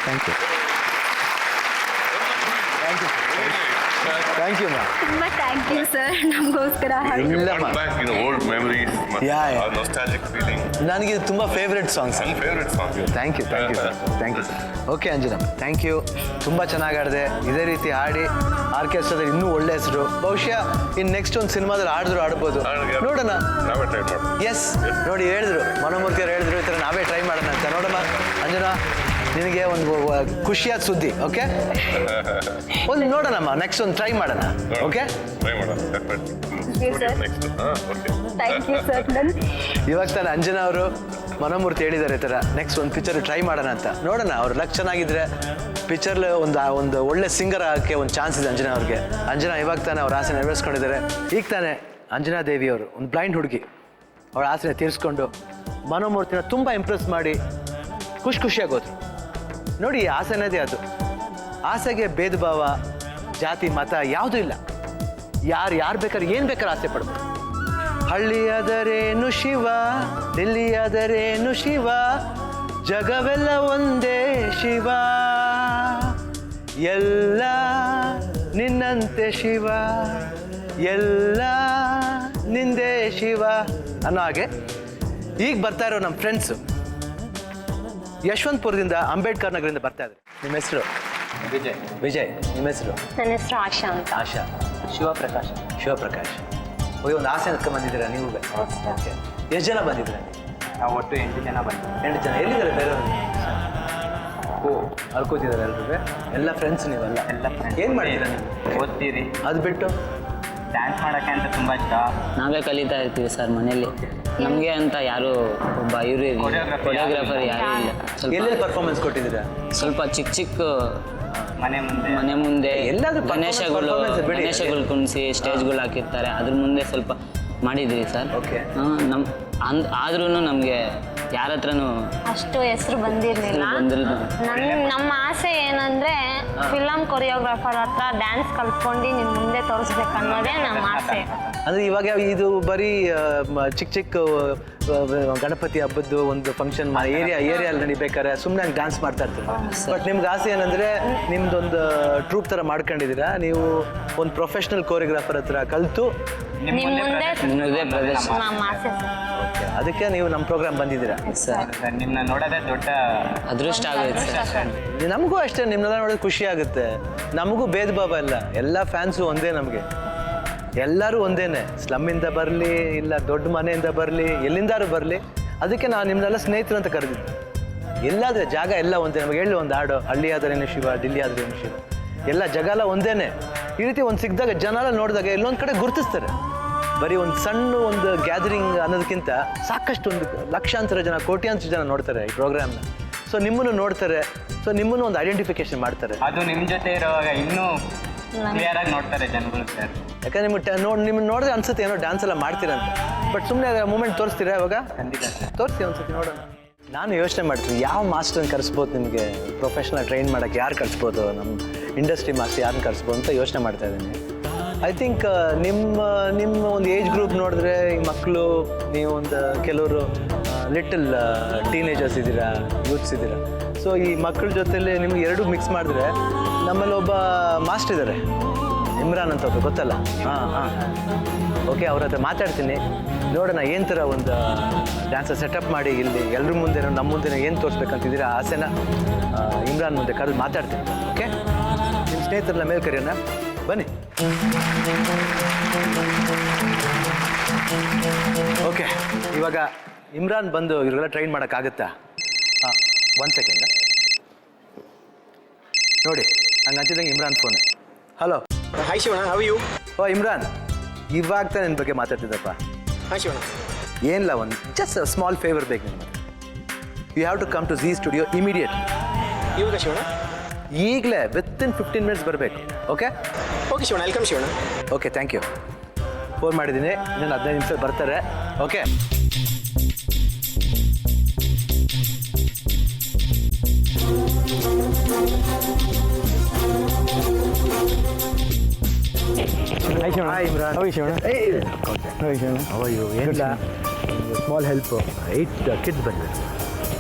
Thank you. ಥ್ಯಾಂಕ್ ಯು ಮಾ. ತುಂಬಾ ಥ್ಯಾಂಕ್ ಯು ಸರ್. ನಮಗೋಸ್ಕರ ಇಲ್ಲಮ್ಮ, ಓಲ್ಡ್ ಮೆಮರೀಸ್, ನಾಸ್ಟಾಲ್ಜಿಕ್ ಫೀಲಿಂಗ್. ನನಗೆ ಇದು ತುಂಬ favourite song sir. Favourite song. Thank you sir. Okay Anjana, thank you. ತುಂಬ ಚೆನ್ನಾಗಿ ಹಾಡಿದೆ. ಇದೇ ರೀತಿ ಹಾಡಿ ಆರ್ಕೆಸ್ಟ್ರಾದಲ್ಲಿ ಇನ್ನೂ ಒಳ್ಳೆ ಹೆಸರು. ಬಹುಶಃ ಇನ್ನು ನೆಕ್ಸ್ಟ್ ಒಂದು ಸಿನಿಮಾದಲ್ಲಿ ಆಡ್ಬೋದು, ನೋಡೋಣ. ನಾವೇ ಟ್ರೈ ಮಾಡೋಣ. ಎಸ್, ನೋಡಿ ಹೇಳಿದ್ರು, ಮನೋಮೂರ್ತಿ ಅವರು ಹೇಳಿದ್ರು, ಈ ಥರ ನಾವೇ ಟ್ರೈ ಮಾಡೋಣ ಅಂತ. ನೋಡಮ್ಮ ಅಂಜನಾ, ನಿನಗೆ ಒಂದು ಖುಷಿಯಾದ ಸುದ್ದಿ. ಓಕೆ, ಒಂದು ನೋಡೋಣಮ್ಮ, ನೆಕ್ಸ್ಟ್ ಒಂದು ಟ್ರೈ ಮಾಡೋಣ. ಓಕೆ, ಟ್ರೈ ಮಾಡೋಣ. ನೆಕ್ಸ್ಟ್. Thank you sir. ಇವಾಗ ತಾನೆ ಅಂಜನಾ ಅವರು ಮನೋಮೂರ್ತಿ ಹೇಳಿದ್ದಾರೆ ಈ ಥರ ನೆಕ್ಸ್ಟ್ ಒಂದು ಪಿಕ್ಚರ್ ಟ್ರೈ ಮಾಡೋಣ ಅಂತ. ನೋಡೋಣ, ಅವ್ರ ಲಕ್ ಚೆನ್ನಾಗಿದ್ರೆ ಪಿಕ್ಚರ್ಲಿ ಒಂದು ಒಳ್ಳೆ ಸಿಂಗರ್ ಆಗೋಕ್ಕೆ ಒಂದು ಚಾನ್ಸ್ ಇದೆ ಅಂಜನಾ ಅವ್ರಿಗೆ. ಅಂಜನಾ ಇವಾಗ ತಾನೆ ಅವ್ರ ಆಸೆ ನೆರವೇರಿಸ್ಕೊಂಡಿದ್ದಾರೆ. ಈಗ ತಾನೆ ಅಂಜನಾ ದೇವಿ ಅವರು ಒಂದು ಬ್ಲೈಂಡ್ ಹುಡುಗಿ ಅವಳ ಆಸೆನ ತೀರಿಸ್ಕೊಂಡು ಮನೋಮೂರ್ತಿನ ತುಂಬ ಇಂಪ್ರೆಸ್ ಮಾಡಿ ಖುಷಿಯಾಗಿ ಹೋದ್ರು. ನೋಡಿ, ಆಸೆ ಅನ್ನೋದೇ ಅದು. ಆಸೆಗೆ ಭೇದ ಭಾವ, ಜಾತಿ, ಮತ ಯಾವುದೂ ಇಲ್ಲ. ಯಾರು ಬೇಕಾದ್ರೆ ಏನು ಬೇಕಾದ್ರೆ ಆಸೆ ಪಡ್ಬೋದು. ಹಳ್ಳಿಯಾದರೇನು ಶಿವ, ದಿಲ್ಲಿಯಾದರೇನು ಶಿವ, ಜಗವೆಲ್ಲ ಒಂದೇ ಶಿವ, ಎಲ್ಲ ನಿನ್ನಂತೆ ಶಿವ, ಎಲ್ಲ ನಿಂದೇ ಶಿವ ಅನ್ನೋ ಹಾಗೆ ಈಗ ಬರ್ತಾ ಇರೋ ನಮ್ಮ ಫ್ರೆಂಡ್ಸು ಯಶವಂತಪುರದಿಂದ ಅಂಬೇಡ್ಕರ್ ನಗರದಿಂದ ಬರ್ತಾ ಇದ್ದಾರೆ. ನಿಮ್ಮ ಹೆಸರು? ವಿಜಯ್. ವಿಜಯ್, ನಿಮ್ಮ ಹೆಸರು? ನನ್ನ ಹೆಸರು ಆಶಾ ಅಂತ. ಆಶಾ. ಶಿವಪ್ರಕಾಶ್. ಶಿವಪ್ರಕಾಶ್. ಹೋಗಿ ಒಂದು ಆಸೆ ಎತ್ಕೊಂಡು ಬಂದಿದ್ದೀರಾ ನೀವು? ಓಕೆ. ಎಷ್ಟು ಜನ ಬಂದಿದ್ದೀರಾ? ನಾವು ಒಟ್ಟು 8 ಜನ ಬಂದಿದ್ದೀವಿ. 8 ಜನ. ಎಲ್ಲಿದ್ದಾರೆ ಬೇರೆಯವರು? ಅಳ್ಕೋತಿದ್ದಾರೆ ಎಲ್ರೂ? ಎಲ್ಲ ಫ್ರೆಂಡ್ಸ್ ನೀವೆಲ್ಲ? ಎಲ್ಲ ಏನು ಮಾಡಿದ್ದೀರಾ ನೀವು? ಓದ್ತೀರಿ. ಅದು ಬಿಟ್ಟು ಡ್ಯಾನ್ಸ್ ಮಾಡೋಕ್ಕೆ ಅಂತ ತುಂಬ ಇಷ್ಟ. ನಾವೇ ಕಲಿತಾ ಇರ್ತೀವಿ ಸರ್ ಮನೇಲಿ. ನಮಗೆ ಅಂತ ಯಾರು ಒಬ್ಬ ಇವರು ಕೊರಿಯೋಗ್ರಾಫರ್ ಯಾರೂ ಇಲ್ಲ. ಎಲ್ಲೆಲ್ಲಿ ಪರ್ಫಾರ್ಮೆನ್ಸ್ ಕೊಟ್ಟಿದ್ದೀರಾ? ಸ್ವಲ್ಪ ಚಿಕ್ಕ ಮನೆ ಮುಂದೆ ಎಲ್ಲಾದ್ರೂ ಗಣೇಶಗಳು ಕುಣಿಸಿ ಸ್ಟೇಜ್ಗಳು ಹಾಕಿರ್ತಾರೆ, ಅದ್ರ ಮುಂದೆ ಸ್ವಲ್ಪ ಮಾಡಿದ್ರಿ ಸರ್. ಓಕೆ. ಆದ್ರೂ ನಮಗೆ ಯಾರ ಹತ್ರನೂ ಅಷ್ಟು ಹೆಸರು ಬಂದಿರಲಿಲ್ಲ. ನಮ್ಮ ಆಸೆ ಏನಂದ್ರೆ ಫಿಲಮ್ ಕೊರಿಯೋಗ್ರಾಫರ್ ಹತ್ರ ಡ್ಯಾನ್ಸ್ ಕಲ್ತ್ಕೊಂಡು ನಿಮ್ ಮುಂದೆ ತೋರಿಸ್ಬೇಕು ಅನ್ನೋದೇ ನಮ್ಮ ಆಸೆ. ಅಂದರೆ ಇವಾಗ ಇದು ಬರೀ ಚಿಕ್ಕ ಗಣಪತಿ ಹಬ್ಬದ್ದು ಒಂದು ಫಂಕ್ಷನ್ ಏರಿಯಲ್ಲಿ ನಡಿಬೇಕಾದ್ರೆ ಸುಮ್ಮನೆ ಡ್ಯಾನ್ಸ್ ಮಾಡ್ತಾ ಇರ್ತೀವಿ. ಬಟ್ ನಿಮ್ಗೆ ಆಸೆ ಏನಂದರೆ ನಿಮ್ದೊಂದು ಟ್ರೂಪ್ ಥರ ಮಾಡ್ಕೊಂಡಿದ್ದೀರಾ, ನೀವು ಒಂದು ಪ್ರೊಫೆಷ್ನಲ್ ಕೋರಿಯೋಗ್ರಾಫರ್ ಹತ್ರ ಕಲಿತು ನಿಮ್ ಮುಂದೆ ಪ್ರದರ್ಶನ. ನಮ್ಮ ಆಸೆ ಸರ್. ಓಕೆ, ಅದಕ್ಕೆ ನೀವು ನಮ್ಮ ಪ್ರೋಗ್ರಾಮ್ ಬಂದಿದ್ದೀರಾ ಸರ್. ನಿಮ್ಮನ್ನ ನೋಡೋದೇ ದೊಡ್ಡ ಅದೃಷ್ಟ ಆಗುತ್ತೆ ಸರ್. ನಮಗೂ ಅಷ್ಟೇ, ನಿಮ್ಮನ್ನೆಲ್ಲ ನೋಡೋದು ಖುಷಿ ಆಗುತ್ತೆ. ನಮಗೂ ಭೇದ ಭಾವ ಇಲ್ಲ, ಎಲ್ಲ ಫ್ಯಾನ್ಸು ಒಂದೇ ನಮಗೆ, ಎಲ್ಲರೂ ಒಂದೇನೆ. ಸ್ಲಮ್ಮಿಂದ ಬರಲಿ ಇಲ್ಲ ದೊಡ್ಡ ಮನೆಯಿಂದ ಬರಲಿ ಎಲ್ಲಿಂದಾರು ಬರಲಿ, ಅದಕ್ಕೆ ನಾವು ನಿಮ್ಮನ್ನೆಲ್ಲ ಸ್ನೇಹಿತರು ಅಂತ ಕರೆದಿದ್ದು. ಎಲ್ಲಾದರೆ ಜಾಗ ಎಲ್ಲ ಒಂದೇ. ನಮಗೆ ಹೇಳಿ ಒಂದು ಹಾಡು, ಹಳ್ಳಿ ಆದರೇನು ಶಿವ, ಡಿಲ್ಲಿ ಆದರೇನು ಶಿವ, ಎಲ್ಲ ಜಾಗ ಎಲ್ಲ ಒಂದೇನೆ. ಈ ರೀತಿ ಒಂದು ಸಿಕ್ಕಿದಾಗ ಜನ ಎಲ್ಲ ನೋಡಿದಾಗ ಎಲ್ಲೊಂದು ಕಡೆ ಗುರುತಿಸ್ತಾರೆ. ಬರೀ ಒಂದು ಸಣ್ಣ ಒಂದು ಗ್ಯಾದರಿಂಗ್ ಅನ್ನೋದಕ್ಕಿಂತ ಸಾಕಷ್ಟು ಒಂದು ಲಕ್ಷಾಂತರ ಜನ ಕೋಟ್ಯಾಂತರ ಜನ ನೋಡ್ತಾರೆ ಈ ಪ್ರೋಗ್ರಾಮ್ನ. ಸೊ ನಿಮ್ಮನ್ನು ನೋಡ್ತಾರೆ, ಸೊ ನಿಮ್ಮನ್ನು ಒಂದು ಐಡೆಂಟಿಫಿಕೇಶನ್ ಮಾಡ್ತಾರೆ. ಅದು ನಿಮ್ಮ ಜೊತೆ ಇರುವಾಗ ಇನ್ನೂ ಕ್ಲಿಯರ್ ಆಗಿ ನೋಡ್ತಾರೆ ಜನಗಳು ಸರ್. ಯಾಕಂದ್ರೆ ನಿಮ್ಮನ್ನು ನೋಡಿದ್ರೆ ಅನ್ಸುತ್ತೆ ಏನೋ ಡ್ಯಾನ್ಸ್ ಎಲ್ಲ ಮಾಡ್ತೀರಂತ. ಬಟ್ ಸುಮ್ಮನೆ ಮೂಮೆಂಟ್ ತೋರಿಸ್ತೀರಾ ಇವಾಗ? ಖಂಡಿತ ಸರ್. ತೋರಿಸ್ತೀವಿ ಒಂದ್ಸತಿ ನೋಡೋಣ. ನಾನು ಯೋಚನೆ ಮಾಡ್ತೀನಿ ಯಾವ ಮಾಸ್ಟರ್ನ ಕರೆಸ್ಬೋದು, ನಿಮಗೆ ಪ್ರೊಫೆಷ್ನಲ್ ಟ್ರೈನ್ ಮಾಡೋಕ್ಕೆ ಯಾರು ಕಳಿಸ್ಬೋದು, ನಮ್ಮ ಇಂಡಸ್ಟ್ರಿ ಮಾಸ್ಟರ್ ಯಾರನ್ನ ಕಳಿಸ್ಬೋದು ಅಂತ ಯೋಚನೆ ಮಾಡ್ತಾ ಇದ್ದೀನಿ. ಐ ಥಿಂಕ್ ನಿಮ್ಮ ಒಂದು ಏಜ್ ಗ್ರೂಪ್ ನೋಡಿದ್ರೆ ಈ ಮಕ್ಕಳು, ನೀವು ಒಂದು ಕೆಲವರು ಲಿಟಲ್ ಟೀನೇಜರ್ಸ್ ಇದ್ದೀರಾ, ಯೂತ್ಸ್ ಇದ್ದೀರಾ. ಸೊ ಈ ಮಕ್ಕಳ ಜೊತೆಲಿ ನಿಮ್ಗೆ ಎರಡೂ ಮಿಕ್ಸ್ ಮಾಡಿದ್ರೆ, ನಮ್ಮಲ್ಲಿ ಒಬ್ಬ ಮಾಸ್ಟರ್ ಇದ್ದಾರೆ ಇಮ್ರಾನ್ ಅಂತ, ಒಬ್ಬ ಗೊತ್ತಲ್ಲ? ಹಾಂ. ಓಕೆ, ಅವ್ರ ಹತ್ರ ಮಾತಾಡ್ತೀನಿ, ನೋಡೋಣ ಏನು ಥರ ಒಂದು ಡ್ಯಾನ್ಸ್ ಸೆಟಪ್ ಮಾಡಿ ಇಲ್ಲಿ ಎಲ್ಲರ ಮುಂದೆ ನಮ್ಮ ಮುಂದೆ ಏನು ತೋರಿಸ್ಬೇಕಂತಿದ್ದೀರಾ ಆಸೆನ ಇಮ್ರಾನ್ ಮುಂದೆ ಕರೆದು ಮಾತಾಡ್ತೀನಿ. ಓಕೆ, ನಿಮ್ಮ ಸ್ನೇಹಿತರನ್ನ ಮೇಲೆ ಕರೆಯೋಣ, ಬನ್ನಿ. ಓಕೆ, ಇವಾಗ ಇಮ್ರಾನ್ ಬಂದು ಇವರೆಲ್ಲ ಟ್ರೈನ್ ಮಾಡೋಕ್ಕಾಗುತ್ತಾ? ಹಾಂ, 1 ಸೆಕೆಂಡ್ ನೋಡಿ. ಹಂಗೆ ಅಂತಿದ್ದಂಗೆ Imran phone. Hello. Hi Shivanna, how you? Oh Imran, ಇವಾಗ ತಾನೆ ನಿನ್ನ ಬಗ್ಗೆ ಮಾತಾಡ್ತಿದ್ದಪ್ಪ. ಹಾಯ್ ಶಿವಣ್ಣ. ಏನಿಲ್ಲ, ಒಂದು ಜಸ್ಟ್ ಸ್ಮಾಲ್ ಫೇವರ್ ಬೇಕು ನಿಮಗೆ. You have to come to Zee studio immediate. ಇವಾಗ ಶಿವಣ್ಣ? ಈಗಲೇ ವಿತಿನ್ 15 ಮಿನಿಟ್ಸ್ ಬರಬೇಕು. Okay? Okay Shivanna, welcome Shivanna. Okay, thank you. Phone ಮಾಡಿದ್ದೀನಿ, ಇನ್ನೊಂದು 15 ನಿಮಿಷ ಬರ್ತಾರೆ. Okay. Hi Shivanna. Hi Imran. How Shivanna? How Shivanna. ಅಯ್ಯೋ ಏನಿಲ್ಲ, ಸ್ಮಾಲ್ ಹೆಲ್ಪ್. 8 ಕಿಡ್ಸ್ ಬಂದಿದ್ದಾರೆ.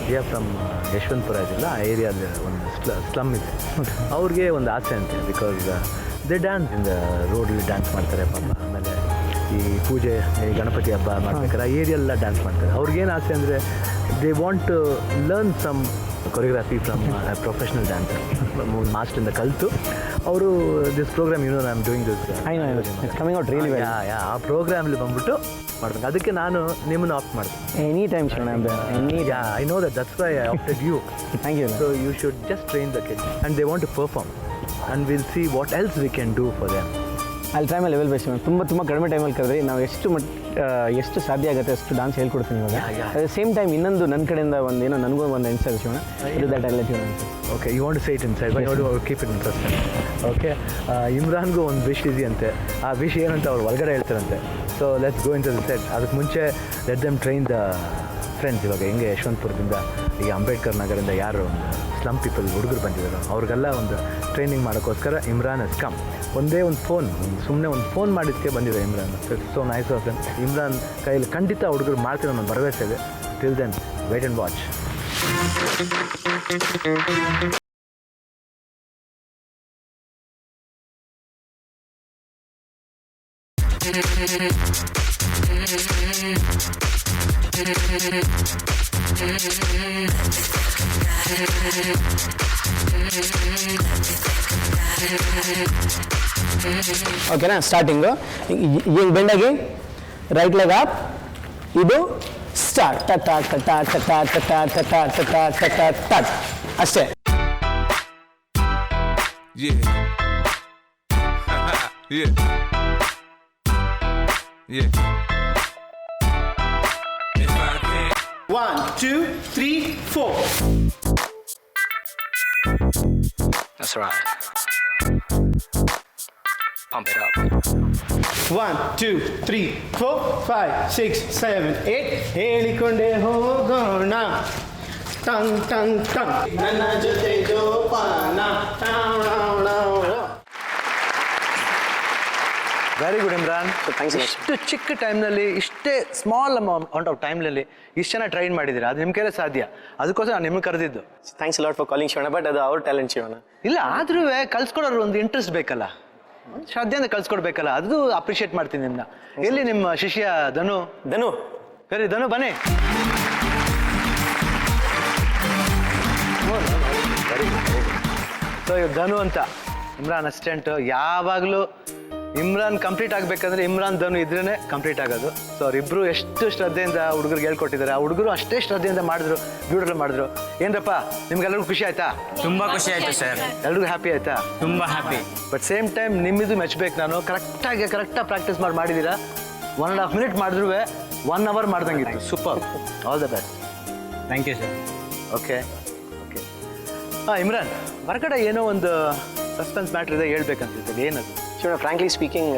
ದೇ ಫ್ರಮ್ ಯಶವಂತಪುರ ಇದೆಲ್ಲ, ಆ ಏರಿಯಾದ ಒಂದು ಸ್ಲಮ್ ಇದೆ. ಅವ್ರಿಗೆ ಒಂದು ಆಸೆ ಅಂತೆ, because they dance in the ರೋಡಲ್ಲಿ ಡ್ಯಾನ್ಸ್ ಮಾಡ್ತಾರೆ ಪಾಪ. ಆಮೇಲೆ ಈ ಪೂಜೆ, ಈ ಗಣಪತಿ ಹಬ್ಬ ಮಾಡ್ಬೇಕಾದ್ರೆ ಆ ಏರಿಯೆಲ್ಲ ಡ್ಯಾನ್ಸ್ ಮಾಡ್ತಾರೆ. ಅವ್ರಿಗೇನು ಆಸೆ ಅಂದರೆ they want to learn some choreography from professional dancer. ಮಾಸ್ಟರಿಂದ ಕಲಿತು ಅವರು this program, you know I am doing this coming out really well. ಆ ಪ್ರೋಗ್ರಾಮಲ್ಲಿ ಬಂದ್ಬಿಟ್ಟು ಮಾಡ್ಬೇಕು. ಅದಕ್ಕೆ ನಾನು ನಿಮ್ಮನ್ನು ಆಪ್ಟ್ ಮಾಡ್ತೀನಿ. Any time Shivanna, I know that's why I opted you. Thank you. So you should just train the kids and they want to perform and will see what else we can do for them. ಅಲ್ಲಿ time level base ತುಂಬ ಕಡಿಮೆ ಟೈಮಲ್ಲಿ ಕರೆದ್ರಿ. ನಾವು ಎಷ್ಟು ಸಾಧ್ಯ ಆಗುತ್ತೆ ಅಷ್ಟು dance ಹೇಳ್ಕೊಡ್ತೀನಿ ಇವಾಗ. ಅಟ್ ದ ಸೇಮ್ ಟೈಮ್ ಇನ್ನೊಂದು ನನ್ನ ಕಡೆಯಿಂದ ಒಂದು ಏನೋ ನನಗೂ ಒಂದು ಅನ್ಸರ್ ಶಿವಣ್ಣ, ಇದು ದಟ್ ಎಲ್ಲ Shivanna. Okay, you want to say it inside, but you keep it interesting. Okay, ಇಮ್ರಾನ್ಗೂ ಒಂದು ವಿಶ್ ಇದೆಯಂತೆ. ಆ ವಿಶ್ ಏನಂತ ಅವ್ರು ಒಳಗಡೆ ಹೇಳ್ತಾರಂತೆ. So let's go into the set. ಅದಕ್ಕೆ ಮುಂಚೆ let them train the friends. ಇವಾಗ ಹೆಂಗೆ ಯಶವಂತಪುರದಿಂದ ಈ ಅಂಬೇಡ್ಕರ್ ನಗರದಿಂದ ಯಾರು ಒಂದು ಸ್ಲಮ್ ಪೀಪಲ್ ಹುಡುಗರು ಬಂದಿದ್ದಾರೆ ಅವ್ರಿಗೆಲ್ಲ ಒಂದು ಟ್ರೈನಿಂಗ್ ಮಾಡೋಕ್ಕೋಸ್ಕರ ಇಮ್ರಾನ್ ಹಸ್ ಕಮ್. ಒಂದೇ ಒಂದು ಫೋನ್, ಸುಮ್ಮನೆ ಒಂದು ಫೋನ್ ಮಾಡಿದ್ದಕ್ಕೆ ಬಂದಿದೆ Imran. So nice of them. Imran ಕೈಯಲ್ಲಿ ಖಂಡಿತ ಹುಡುಗರು ಮಾಡ್ತೀವಿ ಅನ್ನೋ ಭರವಸೆ ಇದೆ. Till then wait and watch. ಓಕೆನಾ? ಸ್ಟಾರ್ಟಿಂಗು ಈಗ ಬೆಂಡಾಗಿ ರೈಟ್ ಲೆಗ್ ಅಪ್, ಇದು ಸ್ಟಾರ್ಟ್ ಟಟ ಟಟ ಟಟ ಟಟ ಟಟ ಟಟ ಟಟ ಟಟ್ ಅಷ್ಟೇ. One, two, three, four. That's right. Pump it up. 1, 2, 3, 4, 5, 6, 7, 8. ಹೇಳಿಕೊಂಡೆ ಹೋಗೋಣ ಟಂಗ್ ಟಂಗ್ ಟಂಗ್ ನನ್ನ ಜೊತೆ ಜೋಪಾನ. Very good Imran. ಇಷ್ಟು ಚಿಕ್ಕ ಟೈಮ್ನಲ್ಲಿ, ಇಷ್ಟೇ ಸ್ಮಾಲ್ ಅಮೌಂಟ್ ಆಫ್ ಟೈಮ್ನಲ್ಲಿ ಇಷ್ಟು ಚೆನ್ನಾಗಿ ಟ್ರೈನ್ ಮಾಡಿದ್ದೀರಾ. ಅದು ನಿಮ್ಮ ಕೈಲೇ ಸಾಧ್ಯ. ಅದಕ್ಕೋಸ್ಕರ ನಾನು ನಿಮಗೆ ಕರೆದಿದ್ದು. Thanks lot for calling Shivanna, but ಅದು ಅವ್ರ ಟ್ಯಾಲೆಂಟ್ ಶಿವಣ್ಣ. ಇಲ್ಲ, ಆದ್ರೂ ಕಲ್ಸ್ಕೊಡೋರು ಒಂದು ಇಂಟ್ರೆಸ್ಟ್ ಬೇಕಲ್ಲ, ಶ್ರದ್ಧೆಯಿಂದ ಕಲ್ಸ್ಕೊಡ್ಬೇಕಲ್ಲ, ಅದು ಅಪ್ರಿಷಿಯೇಟ್ ಮಾಡ್ತೀನಿ ನಿಮ್ಮನ್ನ. ಎಲ್ಲಿ ನಿಮ್ಮ ಶಿಷ್ಯ ಧನು? ಧನು ಸರಿ ಧನು ಬನ್ನಿ. ಸೊ ಇವ್ ಧನು ಅಂತ ಇಮ್ರಾನ್ ಅಸಿಸ್ಟೆಂಟ್. ಯಾವಾಗಲೂ ಇಮ್ರಾನ್ ಕಂಪ್ಲೀಟ್ ಆಗಬೇಕಂದ್ರೆ ಇಮ್ರಾನ್ ಧನು ಇದ್ರೇ ಕಂಪ್ಲೀಟ್ ಆಗೋದು. ಸೊ ಅವರಿಬ್ಬರು ಎಷ್ಟು ಶ್ರದ್ಧೆಯಿಂದ ಹುಡುಗರಿಗೆ ಹೇಳ್ಕೊಟ್ಟಿದ್ದಾರೆ. ಆ ಹುಡುಗರು ಅಷ್ಟೇ ಶ್ರದ್ಧೆಯಿಂದ ಮಾಡಿದ್ರು, ಬ್ಯೂಟಿಫುಲ್ ಮಾಡಿದ್ರು. ಏನ್ರಪ್ಪ ನಿಮ್ಗೆಲ್ಲರಿಗೂ ಖುಷಿ ಆಯ್ತಾ? ತುಂಬ ಖುಷಿ ಆಯಿತು ಸರ್. ಎಲ್ರಿಗೂ ಹ್ಯಾಪಿ ಆಯ್ತಾ? ತುಂಬ ಹ್ಯಾಪಿ. ಬಟ್ ಸೇಮ್ ಟೈಮ್ ನಿಮ್ಮಿದು ಮೆಚ್ಚಬೇಕು ನಾನು. ಕರೆಕ್ಟಾಗಿ ಪ್ರಾಕ್ಟೀಸ್ ಮಾಡಿದ್ದೀರಾ. 1.5 minute ಮಾಡಿದ್ರು 1 hour ಮಾಡ್ದಂಗಿತ್ತು. Super. All the best. Thank you sir. Okay okay. ಹಾಂ ಇಮ್ರಾನ್, ಹೊರಗಡೆ ಏನೋ ಒಂದು ಸಸ್ಪೆನ್ಸ್ ಮ್ಯಾಟ್ರ್ ಇದೆ ಹೇಳ್ಬೇಕಂತಿರ್ತದೆ, ಏನದು? ಶಿವಣ್ಣ, ಫ್ರಾಂಕ್ಲಿ ಸ್ಪೀಕಿಂಗ್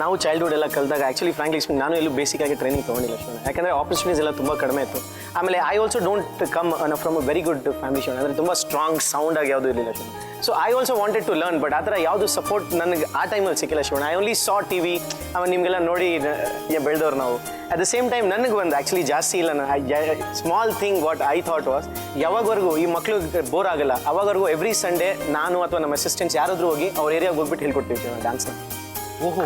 ನಾವು ಚೈಲ್ಡ್ಹುಡ್ ಎಲ್ಲ ಕಲಿದಾಗ ಆ್ಯಕ್ಚುಲಿ ಫ್ರಾಂಕ್ಲಿ ಸ್ಪೀಕಿಂಗ್ ನಾನು ಎಲ್ಲೂ ಬೇಸಿಕಾಗಿ ಟ್ರೈನಿಂಗ್ ತೊಗೊಂಡಿಲ್ಲ ಶಿವಣ್ಣ. ಯಾಕಂದರೆ ಆಪರ್ಚುನಿಟೀಸ್ ಎಲ್ಲ ತುಂಬ ಕಡಿಮೆ ಇತ್ತು. ಆಮೇಲೆ I also don't come from a very good family Shivanna. ಅಂದರೆ ತುಂಬ ಸ್ಟ್ರಾಂಗ್ ಸೌಂಡ್ ಆಗಿ ಯಾವುದೂ ಇರಲಿಲ್ಲ Shivanna. So I also wanted to learn, but ಆ ಥರ ಯಾವುದು ಸಪೋರ್ಟ್ ನನಗೆ ಆ ಟೈಮಲ್ಲಿ ಸಿಕ್ಕಿಲ್ಲ Shivanna. I only saw T V, ಆಮೇಲೆ ನಿಮಗೆಲ್ಲ ನೋಡಿ ಬೆಳೆದವ್ರು ನಾವು. ಅಟ್ ದ ಸೇಮ್ ಟೈಮ್ ನನಗೆ ಒಂದು ಆ್ಯಕ್ಚುಲಿ ಜಾಸ್ತಿ ಇಲ್ಲ. Small thing what I thought was, ಯಾವಾಗವರೆಗೂ ಈ ಮಕ್ಕಳು ಬೋರ್ ಆಗಲ್ಲ ಅವಾಗವರೆಗೂ ಎವ್ರಿ ಸಂಡೇ ನಾನು ಅಥವಾ ನಮ್ಮ ಅಸಿಸ್ಟೆಂಟ್ಸ್ ಯಾರಾದರೂ ಹೋಗಿ ಅವ್ರ ಏರಿಯಾಗೆ ಹೋಗ್ಬಿಟ್ಟು ಹೇಳ್ಕೊಡ್ತೀವಿ ಡ್ಯಾನ್ಸ್ನ. ಓಹೋ,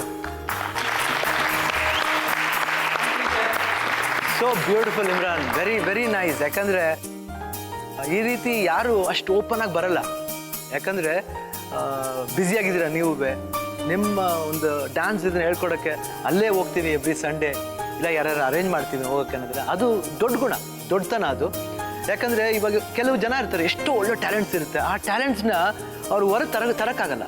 so beautiful Imran. Very very nice. ಯಾಕಂದರೆ ಈ ರೀತಿ ಯಾರು ಅಷ್ಟು ಓಪನ್ ಆಗಿ ಬರಲ್ಲ. ಯಾಕಂದರೆ ಬ್ಯುಸಿಯಾಗಿದ್ದೀರ ನೀವು. ನಿಮ್ಮ ಒಂದು ಡ್ಯಾನ್ಸ್ ಇದನ್ನು ಹೇಳ್ಕೊಡೋಕ್ಕೆ ಅಲ್ಲೇ ಹೋಗ್ತೀವಿ ಎವ್ರಿ ಸಂಡೇ, ಇಲ್ಲ ಯಾರು ಅರೇಂಜ್ ಮಾಡ್ತೀವಿ ಹೋಗೋಕ್ಕೆ ಅನ್ನೋದ್ರೆ ಅದು ದೊಡ್ಡ ಗುಣ, ದೊಡ್ಡತನ ಅದು. ಯಾಕಂದರೆ ಇವಾಗ ಕೆಲವು ಜನ ಇರ್ತಾರೆ, ಎಷ್ಟು ಒಳ್ಳೆ ಟ್ಯಾಲೆಂಟ್ಸ್ ಇರುತ್ತೆ. ಆ ಟ್ಯಾಲೆಂಟ್ಸ್ನ ಅವ್ರು ಹೊರಗೆ ತರೋಕ್ಕಾಗಲ್ಲ.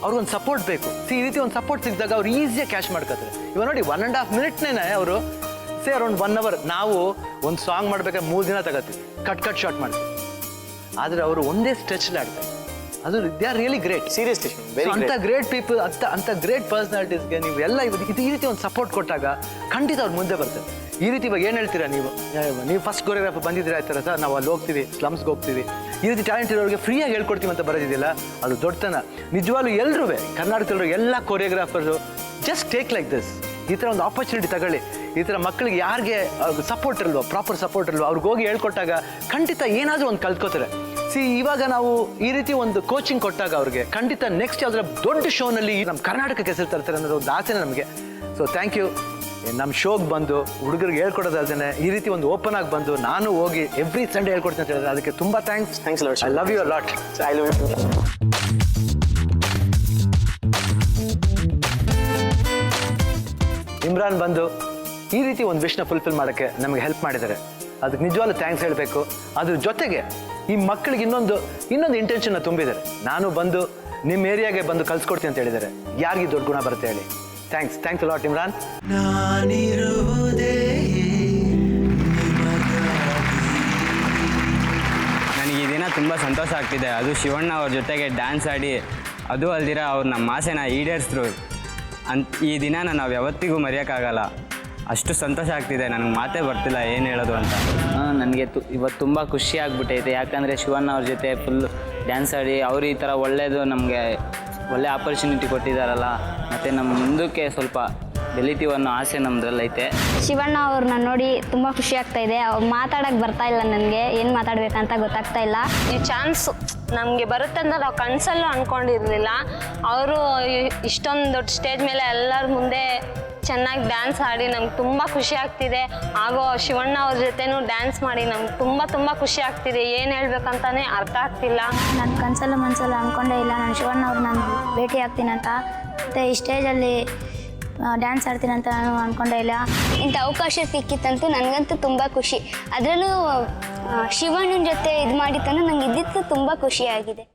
ಅವ್ರಿಗೊಂದು ಸಪೋರ್ಟ್ ಬೇಕು. ಈ ರೀತಿ ಒಂದು ಸಪೋರ್ಟ್ ಸಿಕ್ಕಿದಾಗ ಅವ್ರು ಈಸಿಯಾಗಿ ಕ್ಯಾಚ್ ಮಾಡ್ಕೋತಾರೆ. ಇವಾಗ ನೋಡಿ 1.5 minute ಅವರು ಸೇ ಅರೌಂಡ್ 1 hour. ನಾವು ಒಂದು ಸಾಂಗ್ ಮಾಡ್ಬೇಕಾದ್ರೆ 3 ದಿನ ತಗೋತೀವಿ, ಕಟ್ ಶಾರ್ಟ್ ಮಾಡ್ತೀವಿ. ಆದರೆ ಅವರು ಒಂದೇ ಸ್ಟ್ರೆಚಲ್ಲಿ ಆಡ್ತಾರೆ. ಅದು they are really great. Seriously ಅಂಥ ಗ್ರೇಟ್ ಪೀಪಲ್, ಅಂಥ ಗ್ರೇಟ್ ಪರ್ಸನಾಲಿಟೀಸ್ಗೆ ನೀವು ಎಲ್ಲ ಈ ರೀತಿ ಒಂದು ಸಪೋರ್ಟ್ ಕೊಟ್ಟಾಗ ಖಂಡಿತ ಅವ್ರು ಮುಂದೆ ಬರ್ತಾರೆ. ಈ ರೀತಿ ಇವಾಗ ಏನು ಹೇಳ್ತೀರಾ ನೀವು ಫಸ್ಟ್ ಕೊರಿಯೋಗ್ರಾಫರ್ ಬಂದಿದ್ರೆ ಆಯ್ತಾರ ಸರ್, ನಾವು ಅಲ್ಲಿ ಹೋಗ್ತೀವಿ, ಸ್ಲಮ್ಸ್ಗೆ ಹೋಗ್ತೀವಿ, ಈ ರೀತಿ ಟ್ಯಾಲೆಂಟ್ ಇರೋರಿಗೆ ಫ್ರೀಯಾಗಿ ಹೇಳ್ಕೊಡ್ತೀವಿ ಅಂತ ಬರೋದಿಲ್ಲ, ಅದು ದೊಡ್ಡತನ. ನಿಜವಾಗ್ಲೂ ಎಲ್ಲರೂ ಕರ್ನಾಟಕದಲ್ಲಿರೋ ಎಲ್ಲ choreographers just take like this. ಈ ಥರ ಒಂದು ಆಪರ್ಚುನಿಟಿ ತಗೊಳ್ಳಿ. ಈ ಥರ ಮಕ್ಕಳಿಗೆ ಯಾರಿಗೆ ಸಪೋರ್ಟ್ ಇಲ್ವೋ, ಪ್ರಾಪರ್ ಸಪೋರ್ಟ್ ಇಲ್ವೋ, ಅವ್ರಿಗೆ ಹೋಗಿ ಹೇಳ್ಕೊಟ್ಟಾಗ ಖಂಡಿತ ಏನಾದರೂ ಒಂದು ಕಲ್ತ್ಕೋತಾರೆ. ಇವಾಗ ನಾವು ಈ ರೀತಿ ಒಂದು ಕೋಚಿಂಗ್ ಕೊಟ್ಟಾಗ ಅವ್ರಿಗೆ ಖಂಡಿತ ನೆಕ್ಸ್ಟ್ ಯಾವ್ದಾರ ದೊಡ್ಡ ಶೋನಲ್ಲಿ ನಮ್ಮ ಕರ್ನಾಟಕಕ್ಕೆ ಹೆಸರು ತರ್ತಾರೆ ಅನ್ನೋದು ಒಂದು ಆಸೆನೇ ನಮಗೆ. So thank you. ನಮ್ಮ ಶೋಗೆ ಬಂದು ಹುಡುಗರಿಗೆ ಹೇಳ್ಕೊಡೋದಲ್ದೇ ಈ ರೀತಿ ಒಂದು ಓಪನ್ ಆಗಿ ಬಂದು ನಾನು ಹೋಗಿ ಎವ್ರಿ ಸಂಡೇ ಹೇಳ್ಕೊಡ್ತೀನಿ ಅಂತ ಹೇಳಿದ್ರೆ ಅದಕ್ಕೆ ತುಂಬ thanks. I love you a lot. I love you. Imran ಬಂದು ಈ ರೀತಿ ಒಂದು ವಿಶ್ನ ಫುಲ್ಫಿಲ್ ಮಾಡೋಕ್ಕೆ ನಮಗೆ ಹೆಲ್ಪ್ ಮಾಡಿದ್ದಾರೆ. ಅದಕ್ಕೆ ನಿಜವಾಗ್ಲೂ ಥ್ಯಾಂಕ್ಸ್ ಹೇಳಬೇಕು. ಅದ್ರ ಜೊತೆಗೆ ಈ ಮಕ್ಕಳಿಗೆ ಇನ್ನೊಂದು ಇಂಟೆನ್ಷನ್ನ ತುಂಬಿದ್ದಾರೆ. ನಾನು ಬಂದು ನಿಮ್ಮ ಏರಿಯಾಗೆ ಬಂದು ಕಲ್ಸ್ಕೊಡ್ತೀನಿ ಅಂತ ಹೇಳಿದ್ದಾರೆ. ಯಾರಿಗೆ ದೊಡ್ಡ ಗುಣ ಬರುತ್ತೆ ಹೇಳಿ? Thanks lot Imran. ನನಗೆ ಈ ದಿನ ತುಂಬ ಸಂತೋಷ ಆಗ್ತಿದೆ. ಅದು ಶಿವಣ್ಣ ಅವ್ರ ಜೊತೆಗೆ ಡ್ಯಾನ್ಸ್ ಆಡಿ, ಅದು ಅಲ್ದಿರ ಅವ್ರು ನಮ್ಮ ಆಸೆನ ಈಡೇರಿಸಿದ್ರು ಈ ದಿನ ನಾವು ಯಾವತ್ತಿಗೂ ಮರೆಯೋಕ್ಕಾಗಲ್ಲ. ಅಷ್ಟು ಸಂತೋಷ ಆಗ್ತಿದೆ, ನನಗೆ ಮಾತೇ ಬರ್ತಿಲ್ಲ ಏನು ಹೇಳೋದು ಅಂತ. ನನಗೆ ಇವತ್ತು ತುಂಬ ಖುಷಿ ಆಗ್ಬಿಟ್ಟೈತೆ. ಯಾಕಂದರೆ ಶಿವಣ್ಣ ಅವ್ರ ಜೊತೆ ಫುಲ್ ಡ್ಯಾನ್ಸ್ ಆಡಿ ಅವ್ರು ಈ ಥರ ಒಳ್ಳೆಯದು ನಮಗೆ ಒಳ್ಳೆ ಆಪರ್ಚುನಿಟಿ ಕೊಟ್ಟಿದ್ದಾರಲ್ಲ, ಮತ್ತು ನಮ್ಮ ಮುಂದಕ್ಕೆ ಸ್ವಲ್ಪ ಬೆಳಿತೀವಿ ಅನ್ನೋ ಆಸೆ ನಮ್ದ್ರಲ್ಲೈತೆ. ಶಿವಣ್ಣ ಅವ್ರನ್ನ ನೋಡಿ ತುಂಬ ಖುಷಿ ಆಗ್ತಾ ಇದೆ. ಅವ್ರು ಮಾತಾಡೋಕ್ಕೆ ಬರ್ತಾ ಇಲ್ಲ, ನನಗೆ ಏನು ಮಾತಾಡ್ಬೇಕಂತ ಗೊತ್ತಾಗ್ತಾ ಇಲ್ಲ. ಈ ಚಾನ್ಸ್ ನಮಗೆ ಬರುತ್ತೆ ಅಂತ ನಾವು ಕನಸಲ್ಲೂ ಅಂದ್ಕೊಂಡಿರಲಿಲ್ಲ. ಅವರು ಇಷ್ಟೊಂದು ದೊಡ್ಡ ಸ್ಟೇಜ್ ಮೇಲೆ ಎಲ್ಲರ ಮುಂದೆ ಚೆನ್ನಾಗಿ ಡ್ಯಾನ್ಸ್ ಆಡಿ ನಮ್ಗೆ ತುಂಬ ಖುಷಿ ಆಗ್ತಿದೆ. ಹಾಗೂ ಶಿವಣ್ಣ ಅವ್ರ ಜೊತೆನೂ ಡ್ಯಾನ್ಸ್ ಮಾಡಿ ನಮ್ಗೆ ತುಂಬ ಖುಷಿ ಆಗ್ತಿದೆ. ಏನು ಹೇಳ್ಬೇಕಂತಾನೆ ಅರ್ಥ ಆಗ್ತಿಲ್ಲ. ನಾನು ಕನಸಲ್ಲೂ ಮನಸ್ಸಲ್ಲೂ ಅಂದ್ಕೊಂಡೇ ಇಲ್ಲ ನಾನು ಶಿವಣ್ಣ ಅವ್ರು ನಾನು ಭೇಟಿ ಆಗ್ತೀನಂತ, ಮತ್ತು ಈ ಸ್ಟೇಜಲ್ಲಿ ಡ್ಯಾನ್ಸ್ ಆಡ್ತೀನಂತ ನಾನು ಅಂದ್ಕೊಂಡೇ ಇಲ್ಲ. ಇಂಥ ಅವಕಾಶ ಸಿಕ್ಕಿತ್ತಂತೂ ನನಗಂತೂ ತುಂಬ ಖುಷಿ. ಅದರಲ್ಲೂ ಶಿವಣ್ಣನ ಜೊತೆ ಇದು ಮಾಡಿತ್ತಂದ್ರೆ ನಂಗೆ ಇದ್ದಿದ್ದು ತುಂಬ ಖುಷಿಯಾಗಿದೆ.